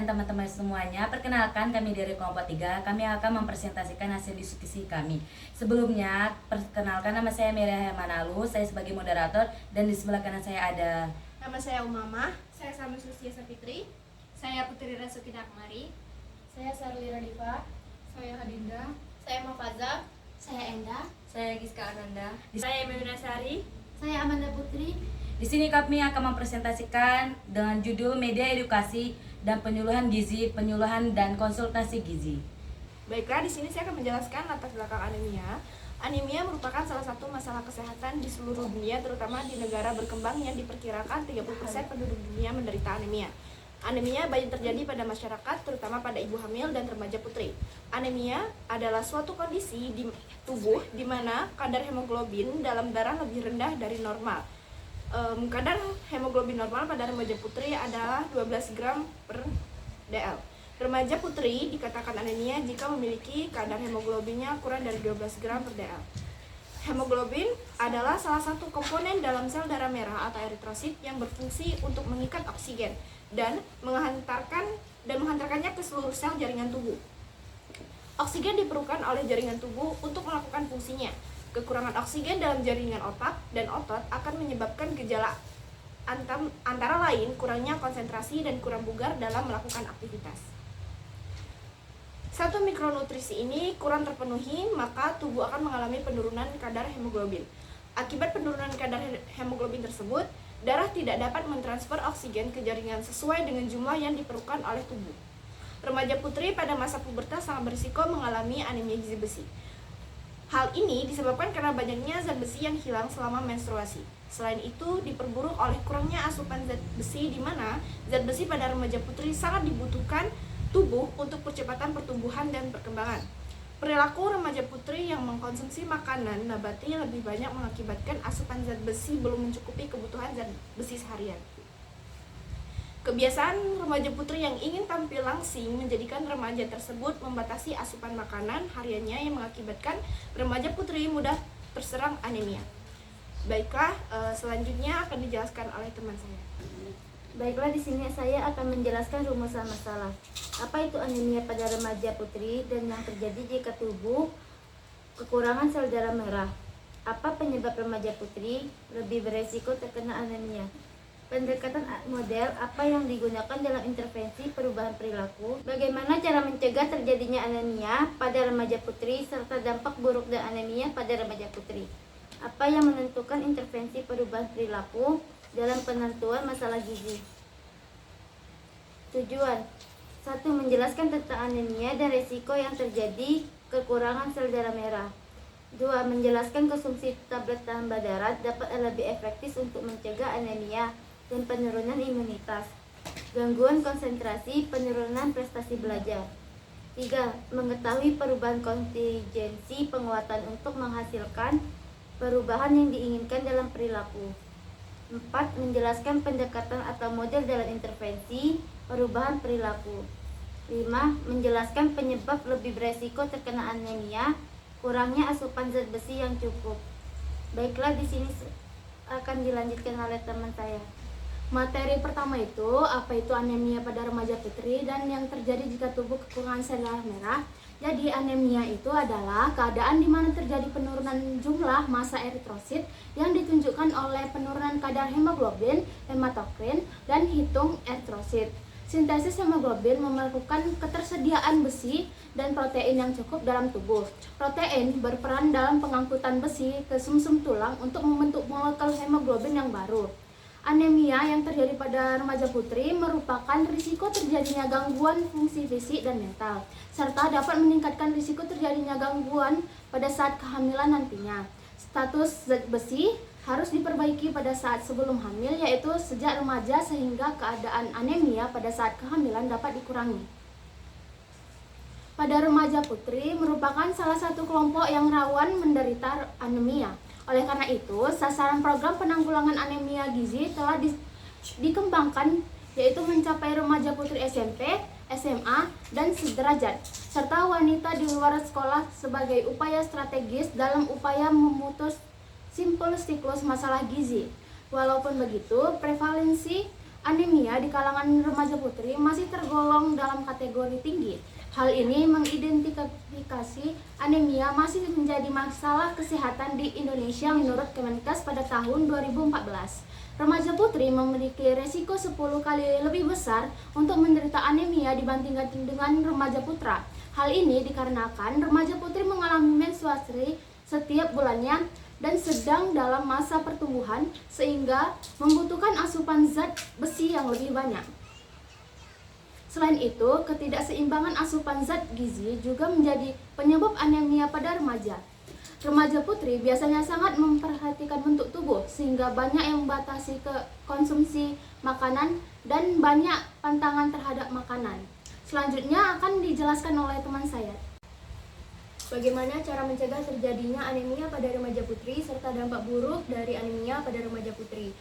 dan teman-teman semuanya. Perkenalkan, kami dari kelompok 3. Kami akan mempresentasikan hasil diskusi kami. Sebelumnya, perkenalkan, nama saya Miriam Manalu. Saya sebagai moderator dan di sebelah kanan saya ada nama saya Umama. Saya Sami Susia Sapitri. Saya Putri Rasuki Dakmari. Saya Sarli Radifa. Saya Hadinda. Saya Mafaza. Saya Enda. Saya Giska Ananda. Saya Meuna Sari. Saya Amanda Putri. Di sini kami akan mempresentasikan dengan judul Media Edukasi dan Penyuluhan Gizi, Penyuluhan dan Konsultasi Gizi. Baiklah, di sini saya akan menjelaskan latar belakang anemia. Anemia merupakan salah satu masalah kesehatan di seluruh dunia, terutama di negara berkembang yang diperkirakan 30% penduduk dunia menderita anemia. Anemia banyak terjadi pada masyarakat, terutama pada ibu hamil dan remaja putri. Anemia adalah suatu kondisi di tubuh di mana kadar hemoglobin dalam darah lebih rendah dari normal. Kadar hemoglobin normal pada remaja putri adalah 12 gram per dl. Remaja putri dikatakan anemia jika memiliki kadar hemoglobinnya kurang dari 12 gram per dl. Hemoglobin adalah salah satu komponen dalam sel darah merah atau eritrosit yang berfungsi untuk mengikat oksigen dan menghantarkannya ke seluruh sel jaringan tubuh. Oksigen diperlukan oleh jaringan tubuh untuk melakukan fungsinya. Kekurangan oksigen dalam jaringan otak dan otot akan menyebabkan gejala antara lain kurangnya konsentrasi dan kurang bugar dalam melakukan aktivitas. Satu mikronutrisi ini kurang terpenuhi, maka tubuh akan mengalami penurunan kadar hemoglobin. Akibat penurunan kadar hemoglobin tersebut, darah tidak dapat mentransfer oksigen ke jaringan sesuai dengan jumlah yang diperlukan oleh tubuh. Remaja putri pada masa pubertas sangat berisiko mengalami anemia gizi besi. Hal ini disebabkan karena banyaknya zat besi yang hilang selama menstruasi. Selain itu, diperburuk oleh kurangnya asupan zat besi di mana zat besi pada remaja putri sangat dibutuhkan tubuh untuk percepatan pertumbuhan dan perkembangan. Perilaku remaja putri yang mengkonsumsi makanan nabati lebih banyak mengakibatkan asupan zat besi belum mencukupi kebutuhan zat besi seharian. Kebiasaan remaja putri yang ingin tampil langsing menjadikan remaja tersebut membatasi asupan makanan hariannya yang mengakibatkan remaja putri mudah terserang anemia. Baiklah, selanjutnya akan dijelaskan oleh teman saya. Baiklah, di sini saya akan menjelaskan rumusan masalah. Apa itu anemia pada remaja putri dan yang terjadi jika tubuh kekurangan sel darah merah? Apa penyebab remaja putri lebih beresiko terkena anemia? Pendekatan model apa yang digunakan dalam intervensi perubahan perilaku? Bagaimana cara mencegah terjadinya anemia pada remaja putri serta dampak buruk dan anemia pada remaja putri? Apa yang menentukan intervensi perubahan perilaku dalam penentuan masalah gizi? Tujuan 1. Menjelaskan tentang anemia dan risiko yang terjadi kekurangan sel darah merah. 2. Menjelaskan konsumsi tablet tambah darah dapat lebih efektif untuk mencegah anemia dan penurunan imunitas, gangguan konsentrasi, penurunan prestasi belajar. 3. Mengetahui perubahan kontingensi penguatan untuk menghasilkan perubahan yang diinginkan dalam perilaku. 4. Menjelaskan pendekatan atau model dalam intervensi perubahan perilaku. 5. Menjelaskan penyebab lebih beresiko terkena anemia, kurangnya asupan zat besi yang cukup. Baiklah, di sini akan dilanjutkan oleh teman saya. Materi pertama itu, apa itu anemia pada remaja putri dan yang terjadi jika tubuh kekurangan sel darah merah. Jadi anemia itu adalah keadaan di mana terjadi penurunan jumlah massa eritrosit yang ditunjukkan oleh penurunan kadar hemoglobin, hematokrin, dan hitung eritrosit. Sintesis hemoglobin melakukan ketersediaan besi dan protein yang cukup dalam tubuh. Protein berperan dalam pengangkutan besi ke sumsum tulang untuk membentuk molekul hemoglobin yang baru. Anemia yang terjadi pada remaja putri merupakan risiko terjadinya gangguan fungsi fisik dan mental, serta dapat meningkatkan risiko terjadinya gangguan pada saat kehamilan nantinya. Status zat besi harus diperbaiki pada saat sebelum hamil, yaitu sejak remaja, sehingga keadaan anemia pada saat kehamilan dapat dikurangi. Pada remaja putri merupakan salah satu kelompok yang rawan menderita anemia. Oleh karena itu, sasaran program penanggulangan anemia gizi telah dikembangkan, yaitu mencapai remaja putri SMP, SMA, dan sederajat, serta wanita di luar sekolah sebagai upaya strategis dalam upaya memutus simpul siklus masalah gizi. Walaupun begitu, prevalensi anemia di kalangan remaja putri masih tergolong dalam kategori tinggi. Hal ini mengidentifikasi anemia masih menjadi masalah kesehatan di Indonesia menurut Kemenkes pada tahun 2014. Remaja putri memiliki resiko 10 kali lebih besar untuk menderita anemia dibandingkan dengan remaja putra. Hal ini dikarenakan remaja putri mengalami menstruasi setiap bulannya dan sedang dalam masa pertumbuhan sehingga membutuhkan asupan zat besi yang lebih banyak. Selain itu, ketidakseimbangan asupan zat gizi juga menjadi penyebab anemia pada remaja. Remaja putri biasanya sangat memperhatikan bentuk tubuh sehingga banyak yang membatasi ke konsumsi makanan dan banyak pantangan terhadap makanan. Selanjutnya akan dijelaskan oleh teman saya. Bagaimana cara mencegah terjadinya anemia pada remaja putri serta dampak buruk dari anemia pada remaja putri?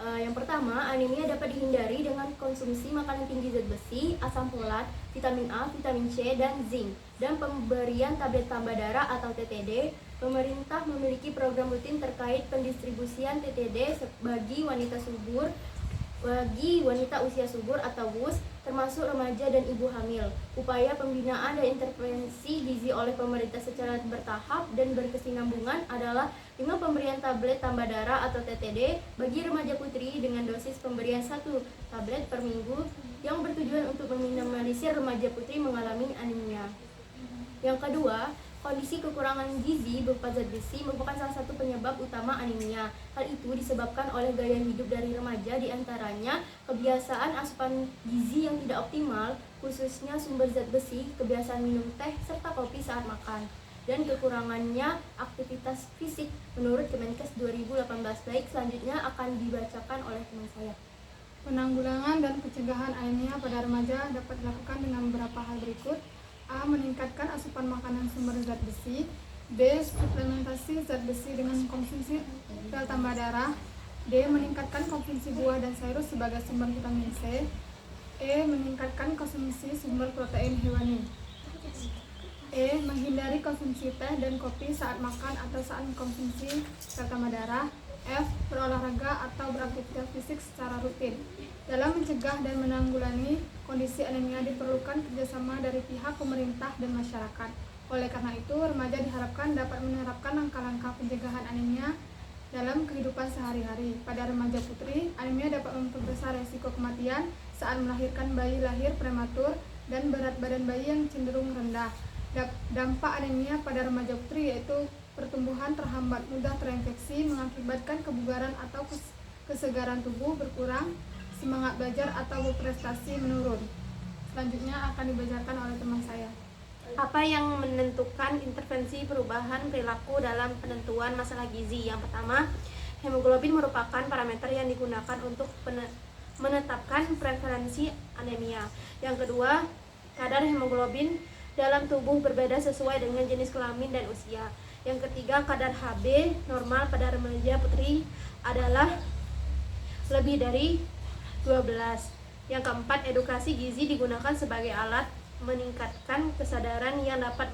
Yang pertama, anemia dapat dihindari dengan konsumsi makanan tinggi zat besi, asam folat, vitamin A, vitamin C, dan zinc, dan pemberian tablet tambah darah atau TTD. Pemerintah memiliki program rutin terkait pendistribusian TTD bagi wanita usia subur atau WUS, termasuk remaja dan ibu hamil. Upaya pembinaan dan intervensi gizi oleh pemerintah secara bertahap dan berkesinambungan adalah dengan pemberian tablet tambah darah atau TTD bagi remaja putri dengan dosis pemberian 1 tablet per minggu yang bertujuan untuk meminimalisir remaja putri mengalami anemia. Yang kedua, kondisi kekurangan gizi berupa zat besi merupakan salah satu penyebab utama anemia. Hal itu disebabkan oleh gaya hidup dari remaja, diantaranya kebiasaan asupan gizi yang tidak optimal, khususnya sumber zat besi, kebiasaan minum teh, serta kopi saat makan, dan kekurangannya aktivitas fisik menurut Kemenkes 2018. Baik, selanjutnya akan dibacakan oleh teman saya. Penanggulangan dan pencegahan anemia pada remaja dapat dilakukan dengan beberapa hal berikut. A. Meningkatkan asupan makanan sumber zat besi. B. Suplementasi zat besi dengan konsumsi pil tambah darah. D. Meningkatkan konsumsi buah dan sayur sebagai sumber vitamin C. E. Meningkatkan konsumsi sumber protein hewani. E. Menghindari konsumsi teh dan kopi saat makan atau saat mengkonsumsi pil tambah darah. F. Berolahraga atau beraktivitas fisik secara rutin. Dalam mencegah dan menanggulangi kondisi anemia diperlukan kerjasama dari pihak pemerintah dan masyarakat. Oleh karena itu, remaja diharapkan dapat menerapkan langkah-langkah pencegahan anemia dalam kehidupan sehari-hari. Pada remaja putri, anemia dapat memperbesar resiko kematian saat melahirkan bayi lahir prematur dan berat badan bayi yang cenderung rendah. Dampak anemia pada remaja putri yaitu pertumbuhan terhambat, mudah terinfeksi, mengakibatkan kebugaran atau kesegaran tubuh berkurang, semangat belajar atau berprestasi menurun. Selanjutnya akan dibacakan oleh teman saya. Apa yang menentukan intervensi perubahan perilaku dalam penentuan masalah gizi? Yang pertama, hemoglobin merupakan parameter yang digunakan untuk menetapkan prevalensi anemia. Yang kedua, kadar hemoglobin dalam tubuh berbeda sesuai dengan jenis kelamin dan usia. Yang ketiga, kadar Hb normal pada remaja putri adalah lebih dari 12. Yang keempat, edukasi gizi digunakan sebagai alat meningkatkan kesadaran yang dapat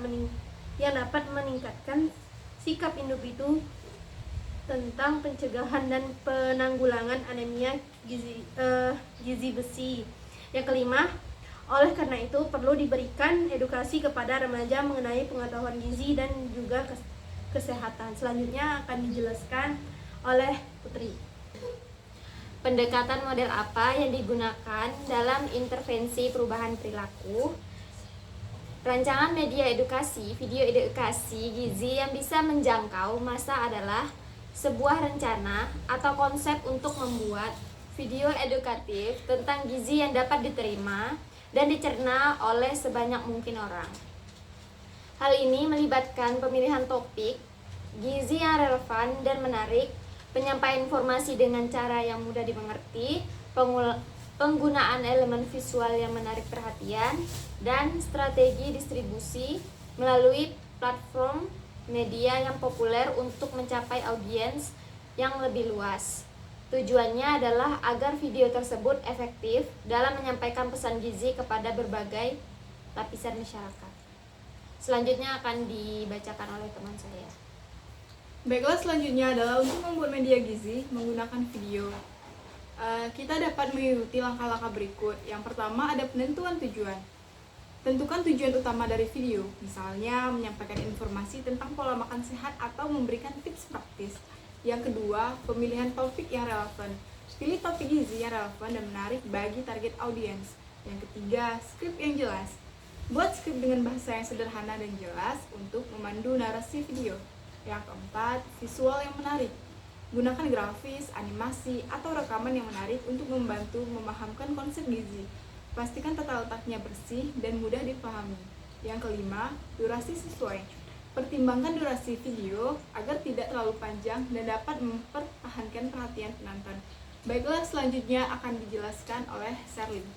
meningkatkan sikap individu tentang pencegahan dan penanggulangan anemia gizi besi. Yang kelima, oleh karena itu perlu diberikan edukasi kepada remaja mengenai pengetahuan gizi dan juga kesehatan. Selanjutnya akan dijelaskan oleh Putri. Pendekatan model apa yang digunakan dalam intervensi perubahan perilaku? Rancangan media edukasi, video edukasi gizi yang bisa menjangkau masa adalah sebuah rencana atau konsep untuk membuat video edukatif tentang gizi yang dapat diterima dan dicerna oleh sebanyak mungkin orang. Hal ini melibatkan pemilihan topik, gizi yang relevan dan menarik, penyampaian informasi dengan cara yang mudah dimengerti, penggunaan elemen visual yang menarik perhatian, dan strategi distribusi melalui platform media yang populer untuk mencapai audiens yang lebih luas. Tujuannya adalah agar video tersebut efektif dalam menyampaikan pesan gizi kepada berbagai lapisan masyarakat. Selanjutnya akan dibacakan oleh teman saya. Baiklah, selanjutnya adalah untuk membuat media gizi menggunakan video. Kita dapat mengikuti langkah-langkah berikut. Yang pertama ada penentuan tujuan. Tentukan tujuan utama dari video, misalnya menyampaikan informasi tentang pola makan sehat atau memberikan tips praktis. Yang kedua, pemilihan topik yang relevan. Pilih topik gizi yang relevan dan menarik bagi target audiens. Yang ketiga, skrip yang jelas. Buat skrip dengan bahasa yang sederhana dan jelas untuk memandu narasi video. Yang keempat, visual yang menarik. Gunakan grafis, animasi, atau rekaman yang menarik untuk membantu memahamkan konsep gizi. Pastikan tata letaknya bersih dan mudah dipahami. Yang kelima, durasi sesuai. Pertimbangkan durasi video agar tidak terlalu panjang dan dapat mempertahankan perhatian penonton. Baiklah, selanjutnya akan dijelaskan oleh Sherlyn.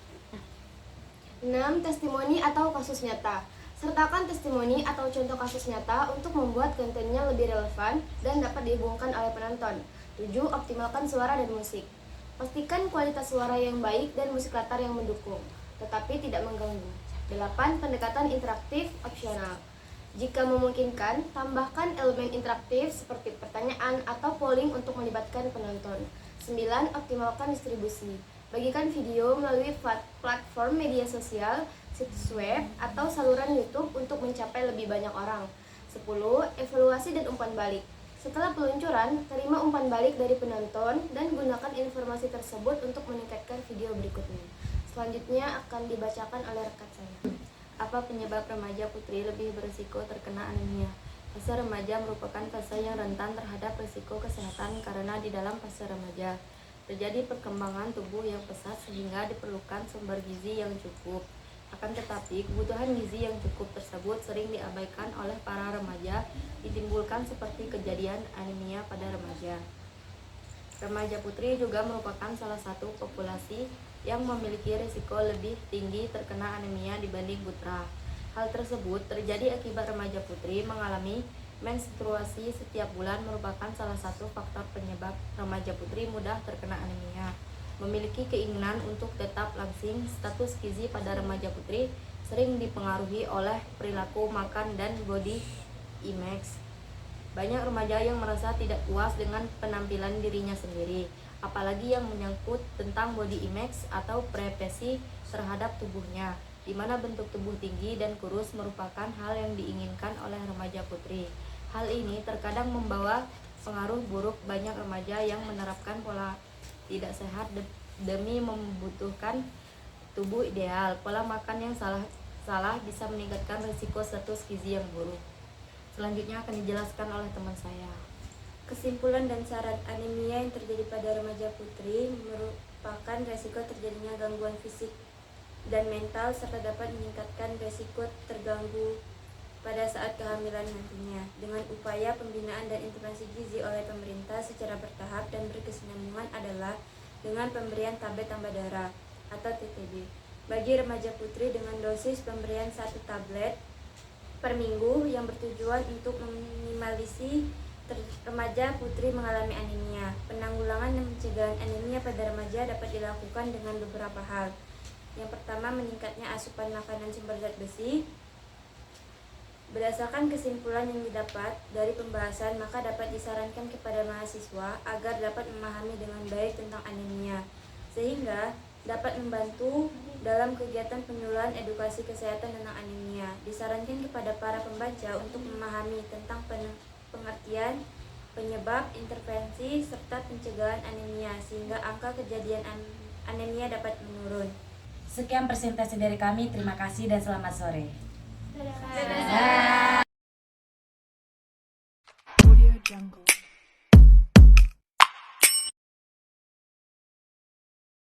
6. Testimoni atau kasus nyata. Sertakan testimoni atau contoh kasus nyata untuk membuat kontennya lebih relevan dan dapat dihubungkan oleh penonton. 7. Optimalkan suara dan musik. Pastikan kualitas suara yang baik dan musik latar yang mendukung, tetapi tidak mengganggu. 8. Pendekatan interaktif opsional. Jika memungkinkan, tambahkan elemen interaktif seperti pertanyaan atau polling untuk melibatkan penonton. 9. Optimalkan distribusi. Bagikan video melalui platform media sosial, situs web, atau saluran YouTube untuk mencapai lebih banyak orang. 10. Evaluasi dan umpan balik. Setelah peluncuran, terima umpan balik dari penonton dan gunakan informasi tersebut untuk meningkatkan video berikutnya. Selanjutnya akan dibacakan oleh rekan saya. Apa penyebab remaja putri lebih berisiko terkena anemia? Fase remaja merupakan fase yang rentan terhadap risiko kesehatan karena di dalam fase remaja terjadi perkembangan tubuh yang pesat sehingga diperlukan sumber gizi yang cukup. Akan tetapi, kebutuhan gizi yang cukup tersebut sering diabaikan oleh para remaja, ditimbulkan seperti kejadian anemia pada remaja. Remaja putri juga merupakan salah satu populasi yang memiliki risiko lebih tinggi terkena anemia dibanding putra. Hal tersebut terjadi akibat remaja putri mengalami menstruasi setiap bulan merupakan salah satu faktor penyebab remaja putri mudah terkena anemia. Memiliki keinginan untuk tetap langsing, status gizi pada remaja putri sering dipengaruhi oleh perilaku makan dan body image. Banyak remaja yang merasa tidak puas dengan penampilan dirinya sendiri, apalagi yang menyangkut tentang body image atau preferensi terhadap tubuhnya, di mana bentuk tubuh tinggi dan kurus merupakan hal yang diinginkan oleh remaja putri. Hal ini terkadang membawa pengaruh buruk. Banyak remaja yang menerapkan pola tidak sehat demi membutuhkan tubuh ideal. Pola makan yang salah bisa meningkatkan risiko status gizi yang buruk. Selanjutnya akan dijelaskan oleh teman saya. Kesimpulan dan saran, anemia yang terjadi pada remaja putri merupakan resiko terjadinya gangguan fisik dan mental serta dapat meningkatkan resiko terganggu pada saat kehamilan nantinya. Dengan upaya pembinaan dan intervensi gizi oleh pemerintah secara bertahap dan berkesinambungan adalah dengan pemberian tablet tambah darah atau TTD bagi remaja putri dengan dosis pemberian 1 tablet per minggu yang bertujuan untuk meminimalisasi remaja putri mengalami anemia. Penanggulangan dan pencegahan anemia pada remaja dapat dilakukan dengan beberapa hal. Yang pertama, meningkatnya asupan makanan sumber zat besi. Berdasarkan kesimpulan yang didapat dari pembahasan, maka dapat disarankan kepada mahasiswa agar dapat memahami dengan baik tentang anemia, sehingga dapat membantu dalam kegiatan penyuluhan edukasi kesehatan tentang anemia. Disarankan kepada para pembaca untuk memahami tentang pengertian, penyebab, intervensi, serta pencegahan anemia, sehingga angka kejadian anemia dapat menurun. Sekian presentasi dari kami, terima kasih dan selamat sore. Audio Jungle.